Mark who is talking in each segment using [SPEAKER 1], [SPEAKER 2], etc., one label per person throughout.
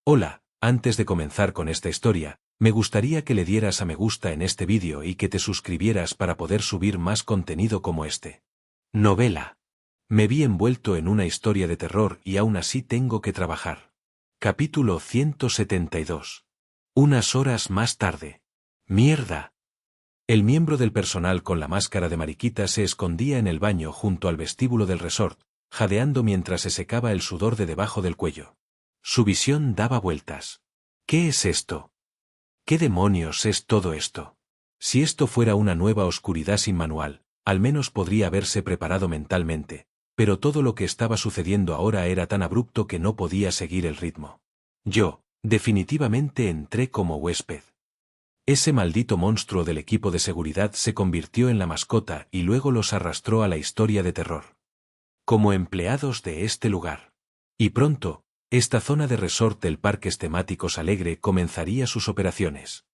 [SPEAKER 1] Hola, antes de comenzar con esta historia, me gustaría que le dieras a me gusta en este vídeo y que te suscribieras para poder subir más contenido como este. Novela. Me vi envuelto en una historia de terror y aún así tengo que trabajar. Capítulo 172. Unas horas más tarde. ¡Mierda! El miembro del personal con la máscara de mariquita se escondía en el baño junto al vestíbulo del resort, jadeando mientras se secaba el sudor de debajo del cuello. Su visión daba vueltas. ¿Qué es esto? ¿Qué demonios es todo esto? Si esto fuera una nueva oscuridad sin manual, al menos podría haberse preparado mentalmente, pero todo lo que estaba sucediendo ahora era tan abrupto que no podía seguir el ritmo. Yo, definitivamente entré como huésped. Ese maldito monstruo del equipo de seguridad se convirtió en la mascota y luego los arrastró a la historia de terror. Como empleados de este lugar. Y pronto, esta zona de resort del Parques Temáticos Alegre comenzaría sus operaciones.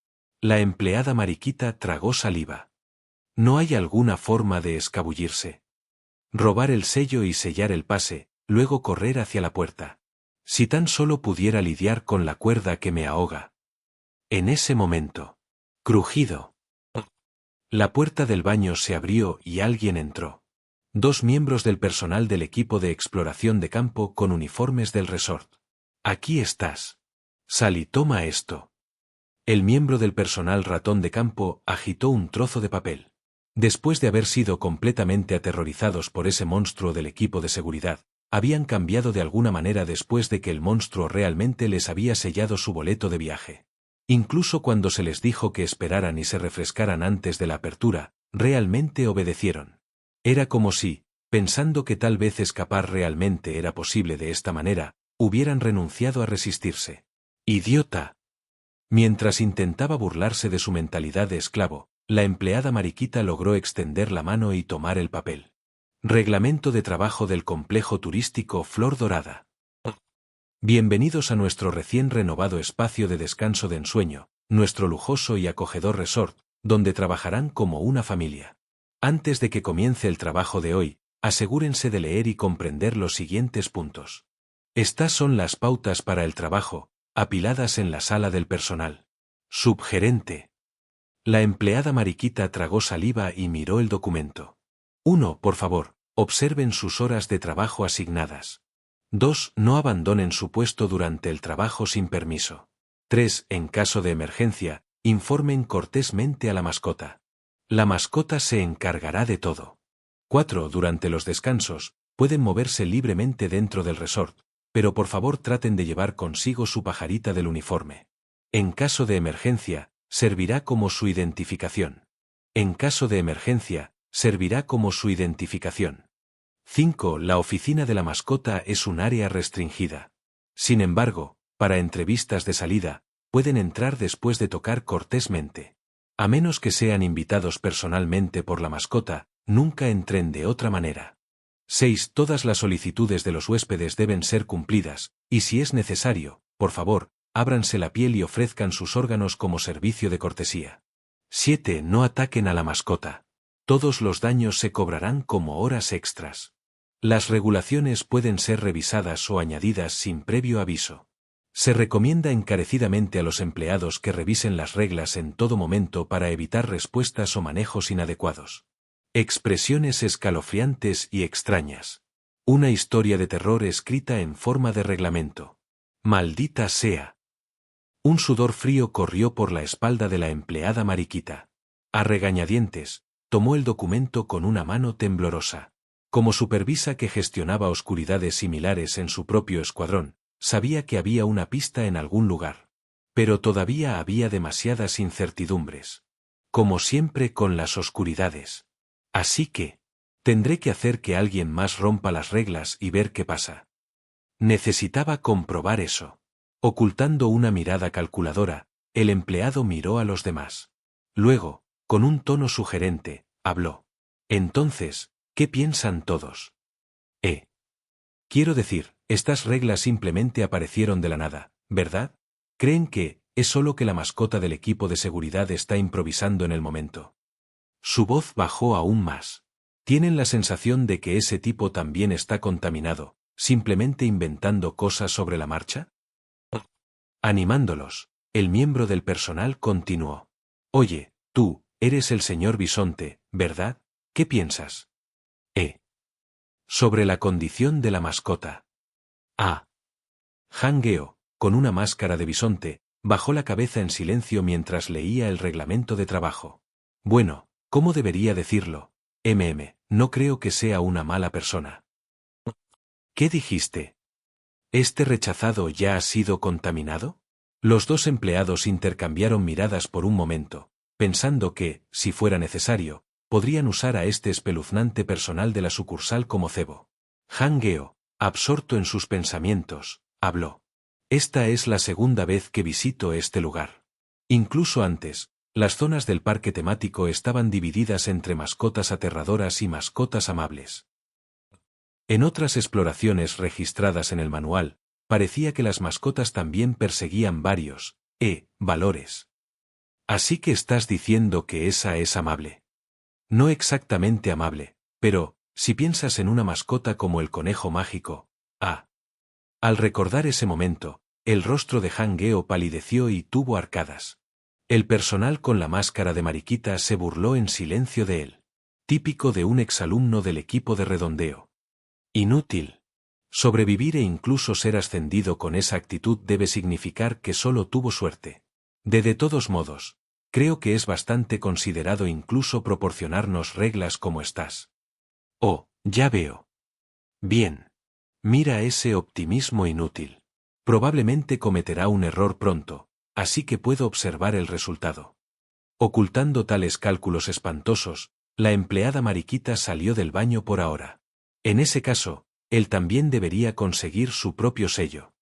[SPEAKER 1] La empleada mariquita tragó saliva. No hay alguna forma de escabullirse. Robar el sello y sellar el pase, luego correr hacia la puerta. Si tan solo pudiera lidiar con la cuerda que me ahoga. En ese momento. Crujido. La puerta del baño se abrió y alguien entró. Dos miembros del personal del equipo de exploración de campo con uniformes del resort. Aquí estás. Sally, toma esto. El miembro del personal ratón de campo agitó un trozo de papel. Después de haber sido completamente aterrorizados por ese monstruo del equipo de seguridad, habían cambiado de alguna manera después de que el monstruo realmente les había sellado su boleto de viaje. Incluso cuando se les dijo que esperaran y se refrescaran antes de la apertura, realmente obedecieron. Era como si, pensando que tal vez escapar realmente era posible de esta manera, hubieran renunciado a resistirse. ¡Idiota! Mientras intentaba burlarse de su mentalidad de esclavo, la empleada mariquita logró extender la mano y tomar el papel. Reglamento de trabajo del complejo turístico Flor Dorada. Bienvenidos a nuestro recién renovado espacio de descanso de ensueño, nuestro lujoso y acogedor resort, donde trabajarán como una familia. Antes de que comience el trabajo de hoy, asegúrense de leer y comprender los siguientes puntos. Estas son las pautas para el trabajo, apiladas en la sala del personal. Subgerente. La empleada mariquita tragó saliva y miró el documento. 1. Por favor, observen sus horas de trabajo asignadas. 2. No abandonen su puesto durante el trabajo sin permiso. 3. En caso de emergencia, informen cortésmente a la mascota. La mascota se encargará de todo. 4. Durante los descansos, pueden moverse libremente dentro del resort, pero por favor traten de llevar consigo su pajarita del uniforme. En caso de emergencia, servirá como su identificación. En caso de emergencia, servirá como su identificación. 5. La oficina de la mascota es un área restringida. Sin embargo, para entrevistas de salida, pueden entrar después de tocar cortésmente. A menos que sean invitados personalmente por la mascota, nunca entren de otra manera. 6. Todas las solicitudes de los huéspedes deben ser cumplidas, y si es necesario, por favor, ábranse la piel y ofrezcan sus órganos como servicio de cortesía. 7. No ataquen a la mascota. Todos los daños se cobrarán como horas extras. Las regulaciones pueden ser revisadas o añadidas sin previo aviso. Se recomienda encarecidamente a los empleados que revisen las reglas en todo momento para evitar respuestas o manejos inadecuados. Expresiones escalofriantes y extrañas. Una historia de terror escrita en forma de reglamento. Maldita sea. Un sudor frío corrió por la espalda de la empleada mariquita. A regañadientes, tomó el documento con una mano temblorosa. Como supervisa que gestionaba oscuridades similares en su propio escuadrón, sabía que había una pista en algún lugar. Pero todavía había demasiadas incertidumbres. Como siempre con las oscuridades. Así que, tendré que hacer que alguien más rompa las reglas y ver qué pasa. Necesitaba comprobar eso. Ocultando una mirada calculadora, el empleado miró a los demás. Luego, con un tono sugerente, habló. Entonces, ¿qué piensan todos? Quiero decir, estas reglas simplemente aparecieron de la nada, ¿verdad? ¿Creen que es solo que la mascota del equipo de seguridad está improvisando en el momento? Su voz bajó aún más. ¿Tienen la sensación de que ese tipo también está contaminado, simplemente inventando cosas sobre la marcha? Animándolos, el miembro del personal continuó. Oye, tú, eres el señor Bisonte, ¿verdad? ¿Qué piensas? Sobre la condición de la mascota. Hangeo, con una máscara de bisonte, bajó la cabeza en silencio mientras leía el reglamento de trabajo. Bueno, ¿cómo debería decirlo? No creo que sea una mala persona. ¿Qué dijiste? ¿Este rechazado ya ha sido contaminado? Los dos empleados intercambiaron miradas por un momento, pensando que, si fuera necesario, podrían usar a este espeluznante personal de la sucursal como cebo. Hangeo, absorto en sus pensamientos, habló. Esta es la segunda vez que visito este lugar. Incluso antes, las zonas del parque temático estaban divididas entre mascotas aterradoras y mascotas amables. En otras exploraciones registradas en el manual, parecía que las mascotas también perseguían varios valores. Así que estás diciendo que esa es amable. No exactamente amable, pero, si piensas en una mascota como el conejo mágico, Al recordar ese momento, el rostro de Hangeo palideció y tuvo arcadas. El personal con la máscara de mariquita se burló en silencio de él. Típico de un exalumno del equipo de redondeo. Inútil. Sobrevivir e incluso ser ascendido con esa actitud debe significar que solo tuvo suerte. De todos modos, creo que es bastante considerado incluso proporcionarnos reglas como estas. Oh, ya veo. Bien. Mira ese optimismo inútil. Probablemente cometerá un error pronto, así que puedo observar el resultado. Ocultando tales cálculos espantosos, la empleada mariquita salió del baño por ahora. En ese caso, él también debería conseguir su propio sello.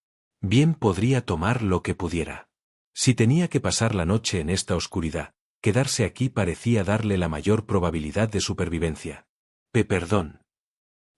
[SPEAKER 1] Bien podría tomar lo que pudiera. Si tenía que pasar la noche en esta oscuridad, quedarse aquí parecía darle la mayor probabilidad de supervivencia. Perdón.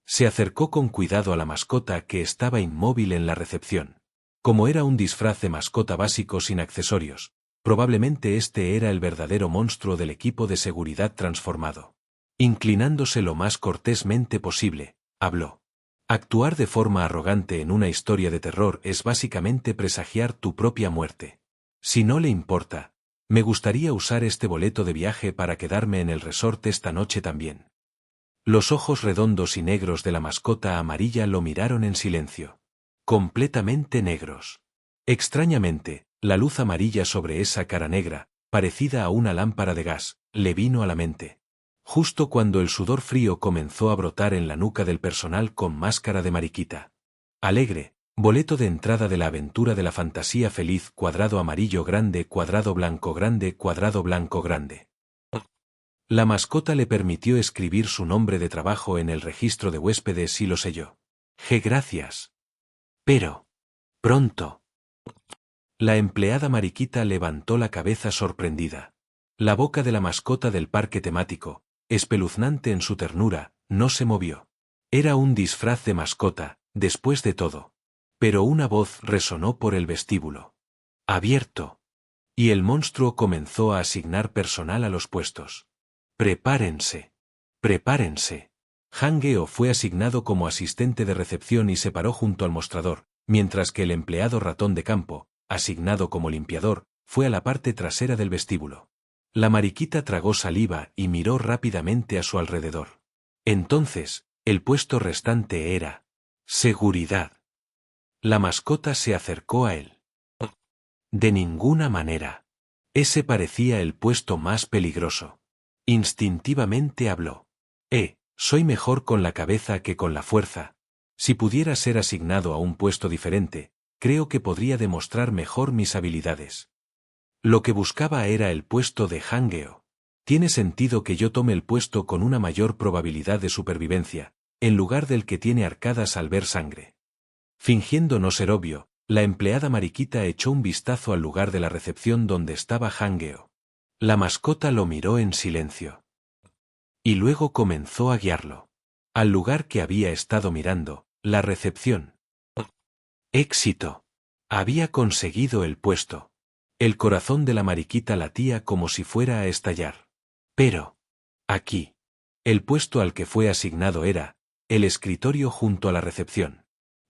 [SPEAKER 1] Se acercó con cuidado a la mascota que estaba inmóvil en la recepción. Como era un disfraz de mascota básico sin accesorios, probablemente este era el verdadero monstruo del equipo de seguridad transformado. Inclinándose lo más cortésmente posible, habló. Actuar de forma arrogante en una historia de terror es básicamente presagiar tu propia muerte. Si no le importa, me gustaría usar este boleto de viaje para quedarme en el resort esta noche también. Los ojos redondos y negros de la mascota amarilla lo miraron en silencio. Completamente negros. Extrañamente, la luz amarilla sobre esa cara negra, parecida a una lámpara de gas, le vino a la mente. Justo cuando el sudor frío comenzó a brotar en la nuca del personal con máscara de mariquita. Alegre, boleto de entrada de la aventura de la fantasía feliz cuadrado amarillo grande cuadrado blanco grande cuadrado blanco grande. La mascota le permitió escribir su nombre de trabajo en el registro de huéspedes y lo selló. Gracias. Pero. Pronto. La empleada mariquita levantó la cabeza sorprendida. La boca de la mascota del parque temático, espeluznante en su ternura, no se movió. Era un disfraz de mascota, después de todo. Pero una voz resonó por el vestíbulo. Abierto. Y el monstruo comenzó a asignar personal a los puestos. Prepárense. Prepárense. Hangeo fue asignado como asistente de recepción y se paró junto al mostrador, mientras que el empleado ratón de campo, asignado como limpiador, fue a la parte trasera del vestíbulo. La mariquita tragó saliva y miró rápidamente a su alrededor. Entonces, el puesto restante era seguridad. La mascota se acercó a él. De ninguna manera. Ese parecía el puesto más peligroso. Instintivamente habló. Soy mejor con la cabeza que con la fuerza. Si pudiera ser asignado a un puesto diferente, creo que podría demostrar mejor mis habilidades. Lo que buscaba era el puesto de Hangeo. Tiene sentido que yo tome el puesto con una mayor probabilidad de supervivencia, en lugar del que tiene arcadas al ver sangre. Fingiendo no ser obvio, la empleada mariquita echó un vistazo al lugar de la recepción donde estaba Hangeo. La mascota lo miró en silencio. Y luego comenzó a guiarlo. Al lugar que había estado mirando, la recepción. Éxito. Había conseguido el puesto. El corazón de la mariquita latía como si fuera a estallar. Pero. Aquí. El puesto al que fue asignado era el escritorio junto a la recepción.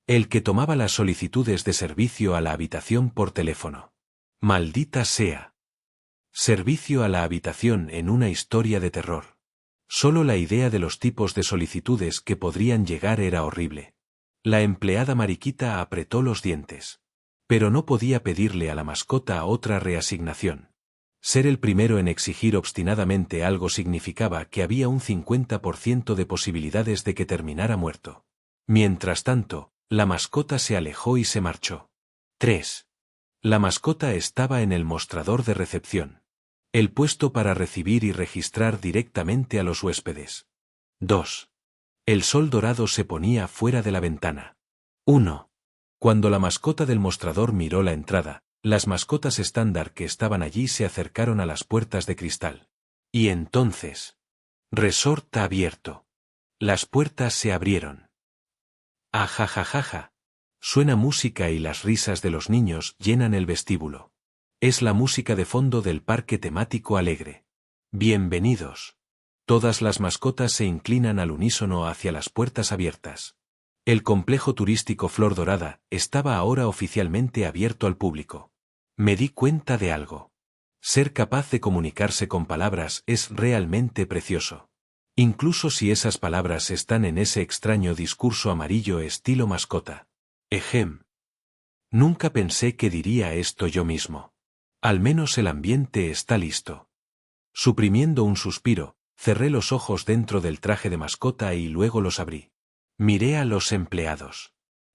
[SPEAKER 1] El que tomaba las solicitudes de servicio a la habitación por teléfono. Maldita sea. Servicio a la habitación en una historia de terror. Solo la idea de los tipos de solicitudes que podrían llegar era horrible. La empleada mariquita apretó los dientes. Pero no podía pedirle a la mascota otra reasignación. Ser el primero en exigir obstinadamente algo significaba que había un 50% de posibilidades de que terminara muerto. Mientras tanto, la mascota se alejó y se marchó. 3. La mascota estaba en el mostrador de recepción. El puesto para recibir y registrar directamente a los huéspedes. 2. El sol dorado se ponía fuera de la ventana. 1. Cuando la mascota del mostrador miró la entrada, las mascotas estándar que estaban allí se acercaron a las puertas de cristal. Y entonces... Resort abierto. Las puertas se abrieron. Ajajajaja. Suena música y las risas de los niños llenan el vestíbulo. Es la música de fondo del parque temático alegre. Bienvenidos. Todas las mascotas se inclinan al unísono hacia las puertas abiertas. El complejo turístico Flor Dorada estaba ahora oficialmente abierto al público. Me di cuenta de algo. Ser capaz de comunicarse con palabras es realmente precioso. Incluso si esas palabras están en ese extraño discurso amarillo estilo mascota. Ejem. Nunca pensé que diría esto yo mismo. Al menos el ambiente está listo. Suprimiendo un suspiro, cerré los ojos dentro del traje de mascota y luego los abrí. Miré a los empleados.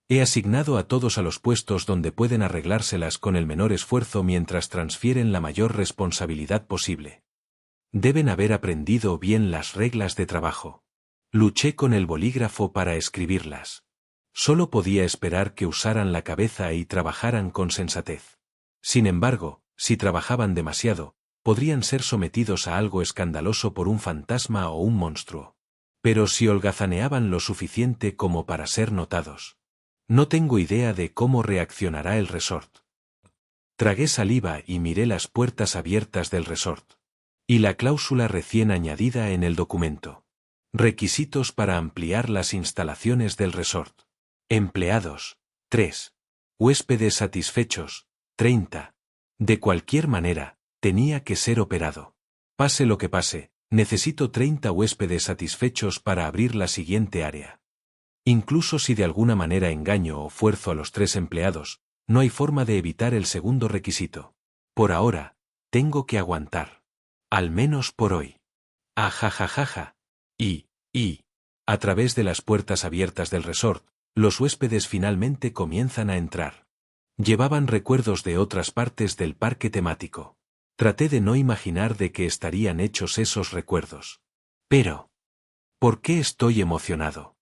[SPEAKER 1] He asignado a todos a los puestos donde pueden arreglárselas con el menor esfuerzo mientras transfieren la mayor responsabilidad posible. Deben haber aprendido bien las reglas de trabajo. Luché con el bolígrafo para escribirlas. Solo podía esperar que usaran la cabeza y trabajaran con sensatez. Sin embargo, si trabajaban demasiado, podrían ser sometidos a algo escandaloso por un fantasma o un monstruo. Pero si holgazaneaban lo suficiente como para ser notados. No tengo idea de cómo reaccionará el resort. Tragué saliva y miré las puertas abiertas del resort. Y la cláusula recién añadida en el documento. Requisitos para ampliar las instalaciones del resort. Empleados, 3. Huéspedes satisfechos, 30. De cualquier manera, tenía que ser operado. Pase lo que pase, necesito 30 huéspedes satisfechos para abrir la siguiente área. Incluso si de alguna manera engaño o fuerzo a los 3 empleados, no hay forma de evitar el segundo requisito. Por ahora, tengo que aguantar. Al menos por hoy. Ajajajaja. A través de las puertas abiertas del resort, los huéspedes finalmente comienzan a entrar. Llevaban recuerdos de otras partes del parque temático. Traté de no imaginar de qué estarían hechos esos recuerdos. Pero... ¿por qué estoy emocionado?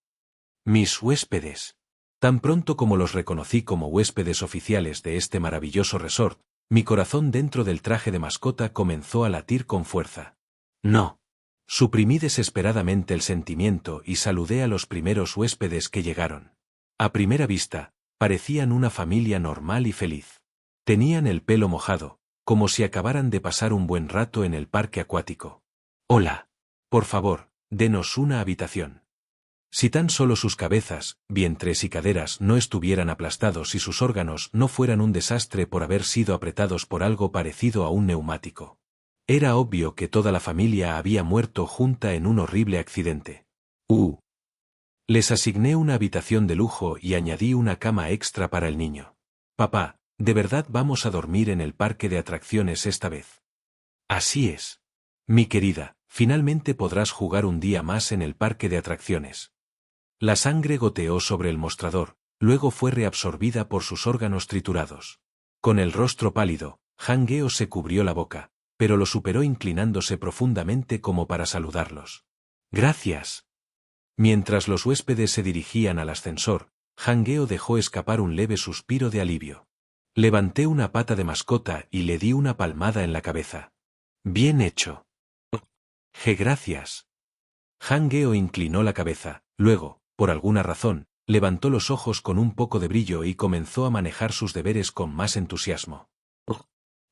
[SPEAKER 1] Mis huéspedes. Tan pronto como los reconocí como huéspedes oficiales de este maravilloso resort, mi corazón dentro del traje de mascota comenzó a latir con fuerza. No. Suprimí desesperadamente el sentimiento y saludé a los primeros huéspedes que llegaron. A primera vista, parecían una familia normal y feliz. Tenían el pelo mojado, como si acabaran de pasar un buen rato en el parque acuático. Hola. Por favor, denos una habitación. Si tan solo sus cabezas, vientres y caderas no estuvieran aplastados y sus órganos no fueran un desastre por haber sido apretados por algo parecido a un neumático. Era obvio que toda la familia había muerto junta en un horrible accidente. Les asigné una habitación de lujo y añadí una cama extra para el niño. Papá, ¿de verdad vamos a dormir en el parque de atracciones esta vez? Así es. Mi querida, finalmente podrás jugar un día más en el parque de atracciones. La sangre goteó sobre el mostrador, luego fue reabsorbida por sus órganos triturados. Con el rostro pálido, Han-geo se cubrió la boca, pero lo superó inclinándose profundamente como para saludarlos. Gracias. Mientras los huéspedes se dirigían al ascensor, Han-geo dejó escapar un leve suspiro de alivio. Levanté una pata de mascota y le di una palmada en la cabeza. Bien hecho. Gracias. Han-geo inclinó la cabeza, luego, por alguna razón, levantó los ojos con un poco de brillo y comenzó a manejar sus deberes con más entusiasmo.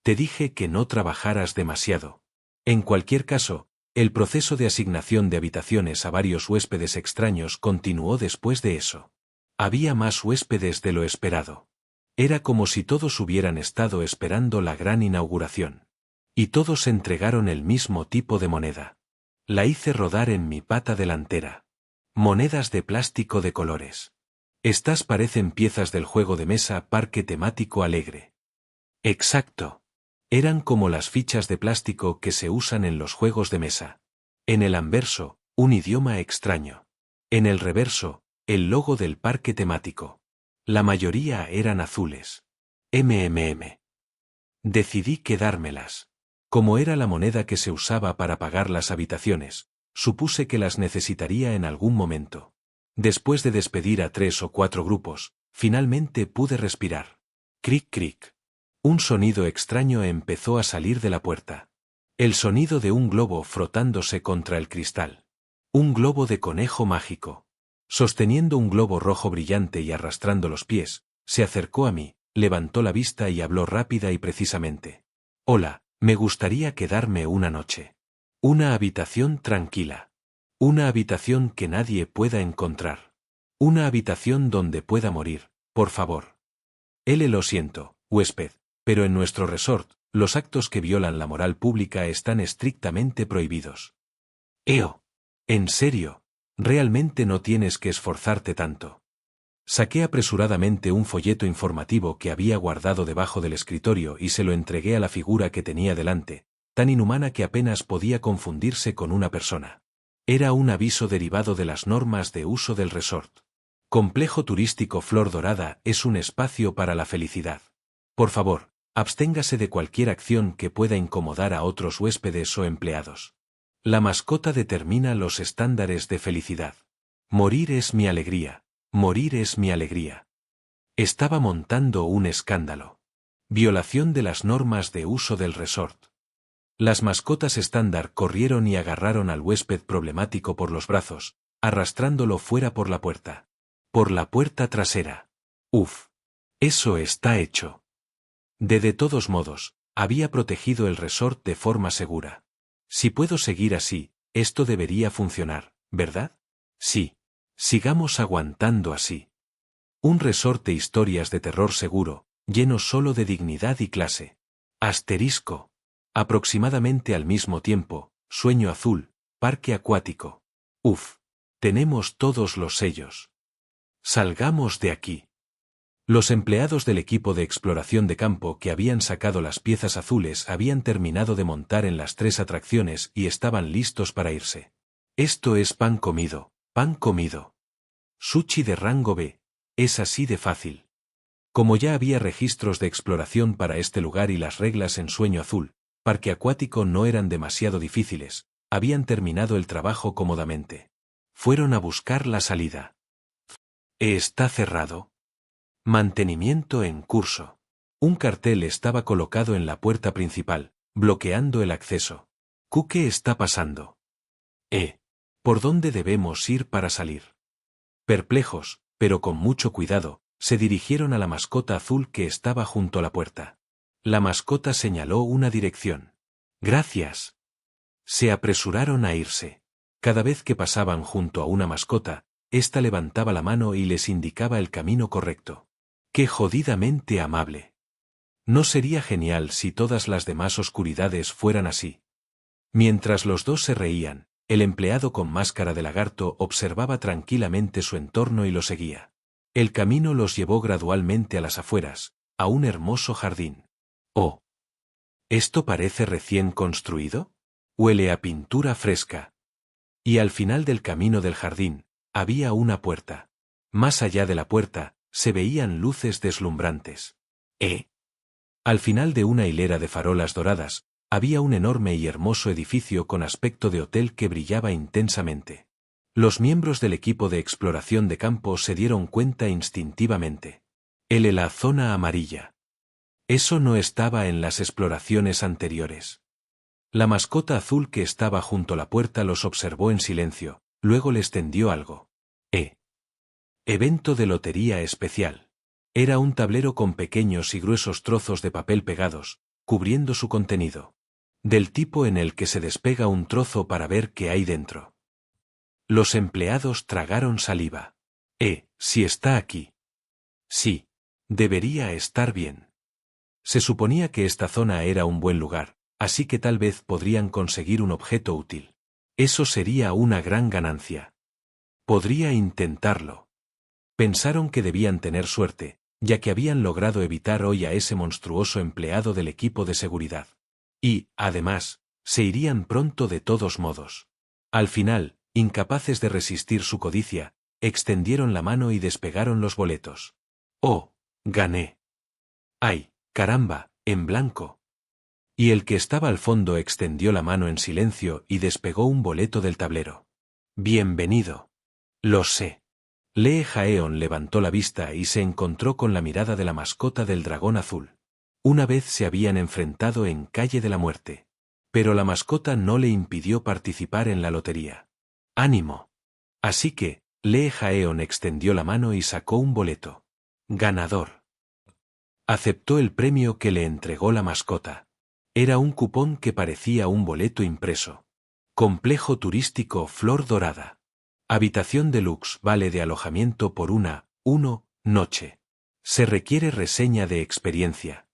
[SPEAKER 1] Te dije que no trabajaras demasiado. En cualquier caso, el proceso de asignación de habitaciones a varios huéspedes extraños continuó después de eso. Había más huéspedes de lo esperado. Era como si todos hubieran estado esperando la gran inauguración. Y todos entregaron el mismo tipo de moneda. La hice rodar en mi pata delantera. Monedas de plástico de colores. Estas parecen piezas del juego de mesa Parque Temático Alegre. Exacto. Eran como las fichas de plástico que se usan en los juegos de mesa. En el anverso, un idioma extraño. En el reverso, el logo del parque temático. La mayoría eran azules. Decidí quedármelas. Como era la moneda que se usaba para pagar las habitaciones, supuse que las necesitaría en algún momento. Después de despedir a 3 o 4 grupos, finalmente pude respirar. Cric cric. Un sonido extraño empezó a salir de la puerta. El sonido de un globo frotándose contra el cristal. Un globo de conejo mágico. Sosteniendo un globo rojo brillante y arrastrando los pies, se acercó a mí, levantó la vista y habló rápida y precisamente. Hola, me gustaría quedarme una noche. Una habitación tranquila. Una habitación que nadie pueda encontrar. Una habitación donde pueda morir, por favor. Lo siento, huésped, pero en nuestro resort, los actos que violan la moral pública están estrictamente prohibidos. ¿En serio? Realmente no tienes que esforzarte tanto. Saqué apresuradamente un folleto informativo que había guardado debajo del escritorio y se lo entregué a la figura que tenía delante, tan inhumana que apenas podía confundirse con una persona. Era un aviso derivado de las normas de uso del resort. Complejo turístico Flor Dorada es un espacio para la felicidad. Por favor, absténgase de cualquier acción que pueda incomodar a otros huéspedes o empleados. La mascota determina los estándares de felicidad. Morir es mi alegría. Morir es mi alegría. Estaba montando un escándalo. Violación de las normas de uso del resort. Las mascotas estándar corrieron y agarraron al huésped problemático por los brazos, arrastrándolo fuera por la puerta. Por la puerta trasera. Uf. Eso está hecho. De todos modos, había protegido el resort de forma segura. Si puedo seguir así, esto debería funcionar, ¿verdad? Sí. Sigamos aguantando así. Un resort de historias de terror seguro, lleno solo de dignidad y clase. Asterisco. Aproximadamente al mismo tiempo, Sueño Azul, Parque Acuático. Uf. Tenemos todos los sellos. Salgamos de aquí. Los empleados del equipo de exploración de campo que habían sacado las piezas azules habían terminado de montar en las 3 atracciones y estaban listos para irse. Esto es pan comido, pan comido. Sushi de rango B. Es así de fácil. Como ya había registros de exploración para este lugar y las reglas en Sueño Azul, Parque Acuático no eran demasiado difíciles, habían terminado el trabajo cómodamente. Fueron a buscar la salida. ¿Está cerrado? Mantenimiento en curso. Un cartel estaba colocado en la puerta principal, bloqueando el acceso. ¿Qué está pasando? ¿Por dónde debemos ir para salir? Perplejos, pero con mucho cuidado, se dirigieron a la mascota azul que estaba junto a la puerta. La mascota señaló una dirección. Gracias. Se apresuraron a irse. Cada vez que pasaban junto a una mascota, ésta levantaba la mano y les indicaba el camino correcto. ¡Qué jodidamente amable! ¿No sería genial si todas las demás oscuridades fueran así? Mientras los dos se reían, el empleado con máscara de lagarto observaba tranquilamente su entorno y lo seguía. El camino los llevó gradualmente a las afueras, a un hermoso jardín. ¡Oh! ¿Esto parece recién construido? Huele a pintura fresca. Y al final del camino del jardín, había una puerta. Más allá de la puerta, se veían luces deslumbrantes. Al final de una hilera de farolas doradas, había un enorme y hermoso edificio con aspecto de hotel que brillaba intensamente. Los miembros del equipo de exploración de campo se dieron cuenta instintivamente. La zona amarilla. Eso no estaba en las exploraciones anteriores. La mascota azul que estaba junto a la puerta los observó en silencio, luego les tendió algo. Evento de lotería especial. Era un tablero con pequeños y gruesos trozos de papel pegados, cubriendo su contenido. Del tipo en el que se despega un trozo para ver qué hay dentro. Los empleados tragaron saliva. Si está aquí. Sí. Debería estar bien. Se suponía que esta zona era un buen lugar, así que tal vez podrían conseguir un objeto útil. Eso sería una gran ganancia. Podría intentarlo. Pensaron que debían tener suerte, ya que habían logrado evitar hoy a ese monstruoso empleado del equipo de seguridad. Y, además, se irían pronto de todos modos. Al final, incapaces de resistir su codicia, extendieron la mano y despegaron los boletos. ¡Oh! Gané. ¡Ay, caramba, en blanco! Y el que estaba al fondo extendió la mano en silencio y despegó un boleto del tablero. Bienvenido. Lo sé. Lee Jaeon levantó la vista y se encontró con la mirada de la mascota del dragón azul. Una vez se habían enfrentado en Calle de la Muerte. Pero la mascota no le impidió participar en la lotería. ¡Ánimo! Así que, Lee Jaeon extendió la mano y sacó un boleto. Ganador. Aceptó el premio que le entregó la mascota. Era un cupón que parecía un boleto impreso. Complejo turístico Flor Dorada. Habitación deluxe, vale de alojamiento por 1 noche. Se requiere reseña de experiencia.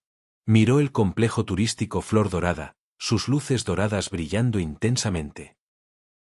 [SPEAKER 1] Miró el complejo turístico Flor Dorada, sus luces doradas brillando intensamente.